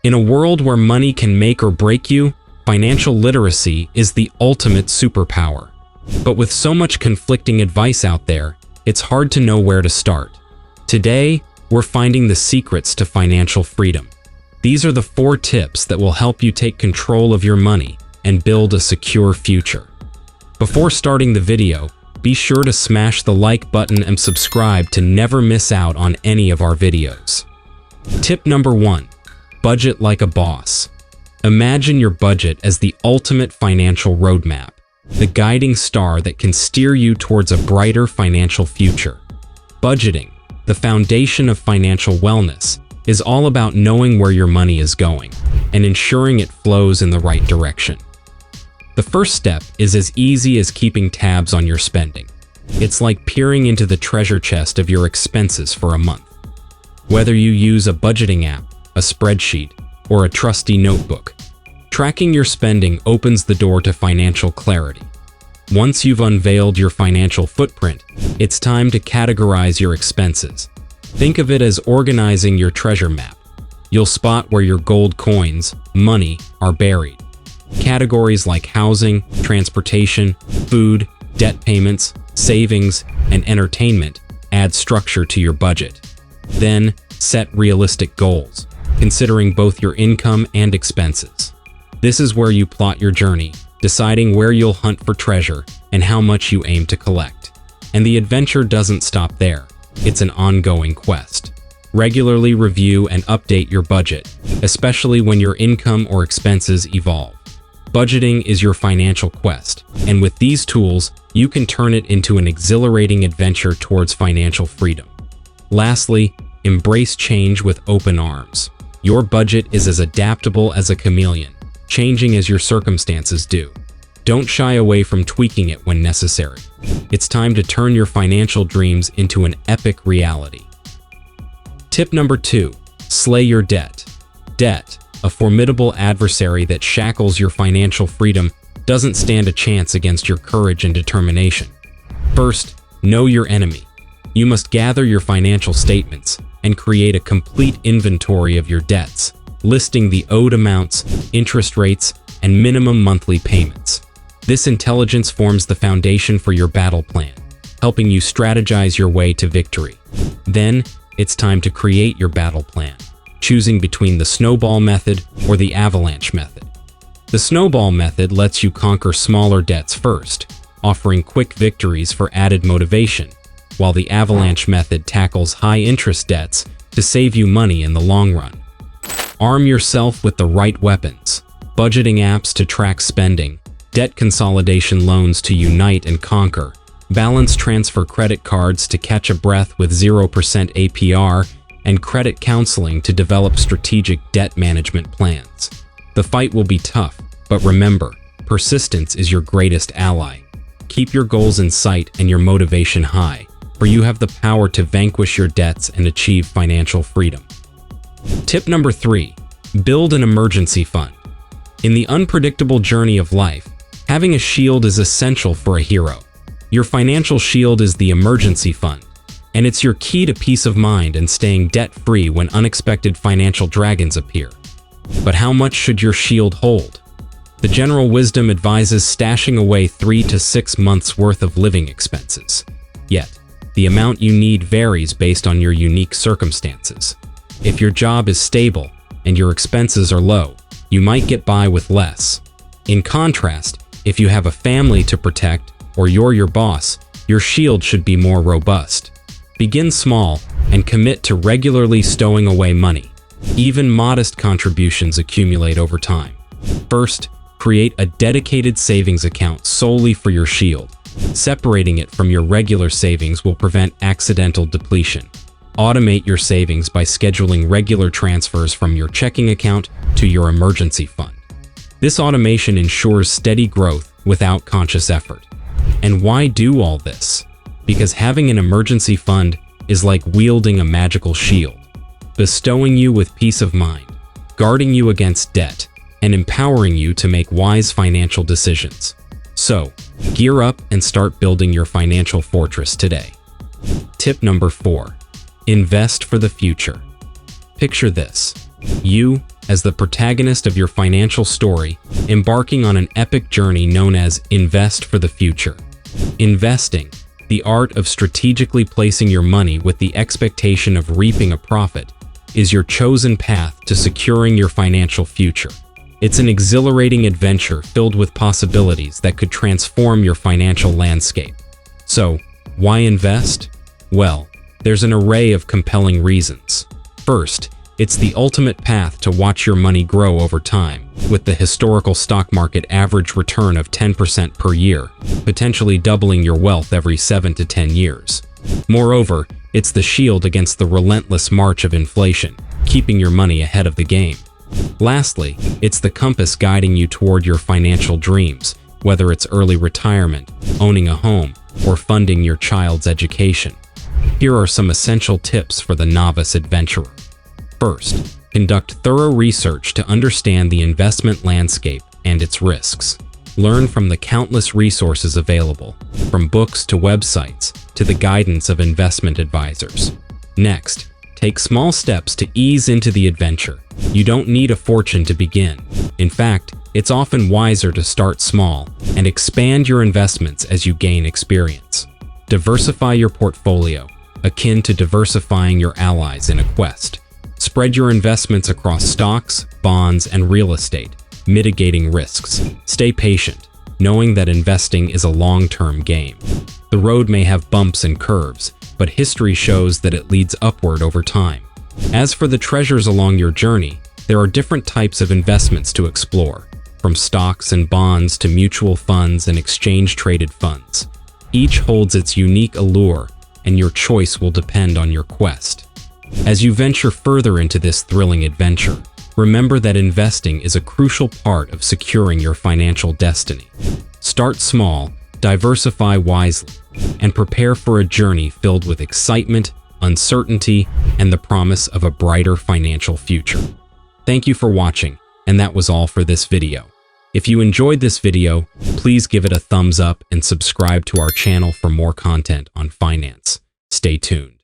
In a world where money can make or break you, financial literacy is the ultimate superpower. But with so much conflicting advice out there, it's hard to know where to start. Today, we're finding the secrets to financial freedom. These are the 4 tips that will help you take control of your money and build a secure future. Before starting the video, be sure to smash the like button and subscribe to never miss out on any of our videos. Tip number 1. Budget like a boss. Imagine your budget as the ultimate financial roadmap, the guiding star that can steer you towards a brighter financial future. Budgeting, the foundation of financial wellness, is all about knowing where your money is going and ensuring it flows in the right direction. The first step is as easy as keeping tabs on your spending. It's like peering into the treasure chest of your expenses for a month. Whether you use a budgeting app, a spreadsheet, or a trusty notebook, tracking your spending opens the door to financial clarity. Once you've unveiled your financial footprint, it's time to categorize your expenses. Think of it as organizing your treasure map. You'll spot where your gold coins, money, are buried. Categories like housing, transportation, food, debt payments, savings, and entertainment add structure to your budget. Then, set realistic goals, considering both your income and expenses. This is where you plot your journey, deciding where you'll hunt for treasure and how much you aim to collect. And the adventure doesn't stop there. It's an ongoing quest. Regularly review and update your budget, especially when your income or expenses evolve. Budgeting is your financial quest, and with these tools, you can turn it into an exhilarating adventure towards financial freedom. Lastly, embrace change with open arms. Your budget is as adaptable as a chameleon, changing as your circumstances do. Don't shy away from tweaking it when necessary. It's time to turn your financial dreams into an epic reality. Tip number 2. Slay your debt. Debt, a formidable adversary that shackles your financial freedom, doesn't stand a chance against your courage and determination. First, know your enemy. You must gather your financial statements and create a complete inventory of your debts, listing the owed amounts, interest rates, and minimum monthly payments. This intelligence forms the foundation for your battle plan, helping you strategize your way to victory. Then, it's time to create your battle plan, choosing between the snowball method or the avalanche method. The snowball method lets you conquer smaller debts first, offering quick victories for added motivation, while the avalanche method tackles high-interest debts to save you money in the long run. Arm yourself with the right weapons: budgeting apps to track spending, debt consolidation loans to unite and conquer, balance transfer credit cards to catch a breath with 0% APR, and credit counseling to develop strategic debt management plans. The fight will be tough, but remember, persistence is your greatest ally. Keep your goals in sight and your motivation high, for you have the power to vanquish your debts and achieve financial freedom. Tip number 3. Build an emergency fund. In the unpredictable journey of life, having a shield is essential for a hero. Your financial shield is the emergency fund, and it's your key to peace of mind and staying debt-free when unexpected financial dragons appear. But how much should your shield hold? The general wisdom advises stashing away 3 to 6 months' worth of living expenses. Yet, the amount you need varies based on your unique circumstances. If your job is stable and your expenses are low, you might get by with less. In contrast, if you have a family to protect or you're your boss, your shield should be more robust. Begin small and commit to regularly stowing away money. Even modest contributions accumulate over time. First, create a dedicated savings account solely for your shield. Separating it from your regular savings will prevent accidental depletion. Automate your savings by scheduling regular transfers from your checking account to your emergency fund. This automation ensures steady growth without conscious effort. And why do all this? Because having an emergency fund is like wielding a magical shield, bestowing you with peace of mind, guarding you against debt, and empowering you to make wise financial decisions. So, gear up and start building your financial fortress today. Tip number 4. Invest for the future. Picture this. You, as the protagonist of your financial story, embarking on an epic journey known as Invest for the Future. Investing, the art of strategically placing your money with the expectation of reaping a profit, is your chosen path to securing your financial future. It's an exhilarating adventure filled with possibilities that could transform your financial landscape. So, why invest? Well, there's an array of compelling reasons. First, it's the ultimate path to watch your money grow over time, with the historical stock market average return of 10% per year, potentially doubling your wealth every 7 to 10 years. Moreover, it's the shield against the relentless march of inflation, keeping your money ahead of the game. Lastly, it's the compass guiding you toward your financial dreams, whether it's early retirement, owning a home, or funding your child's education. Here are some essential tips for the novice adventurer. First, conduct thorough research to understand the investment landscape and its risks. Learn from the countless resources available, from books to websites to the guidance of investment advisors. Next, take small steps to ease into the adventure. You don't need a fortune to begin. In fact, it's often wiser to start small and expand your investments as you gain experience. Diversify your portfolio, akin to diversifying your allies in a quest. Spread your investments across stocks, bonds, and real estate, mitigating risks. Stay patient, knowing that investing is a long-term game. The road may have bumps and curves, but history shows that it leads upward over time. As for the treasures along your journey, there are different types of investments to explore, from stocks and bonds to mutual funds and exchange-traded funds. Each holds its unique allure, and your choice will depend on your quest. As you venture further into this thrilling adventure, remember that investing is a crucial part of securing your financial destiny. Start small, diversify wisely, and prepare for a journey filled with excitement, uncertainty, and the promise of a brighter financial future. Thank you for watching, and that was all for this video. If you enjoyed this video, please give it a thumbs up and subscribe to our channel for more content on finance. Stay tuned.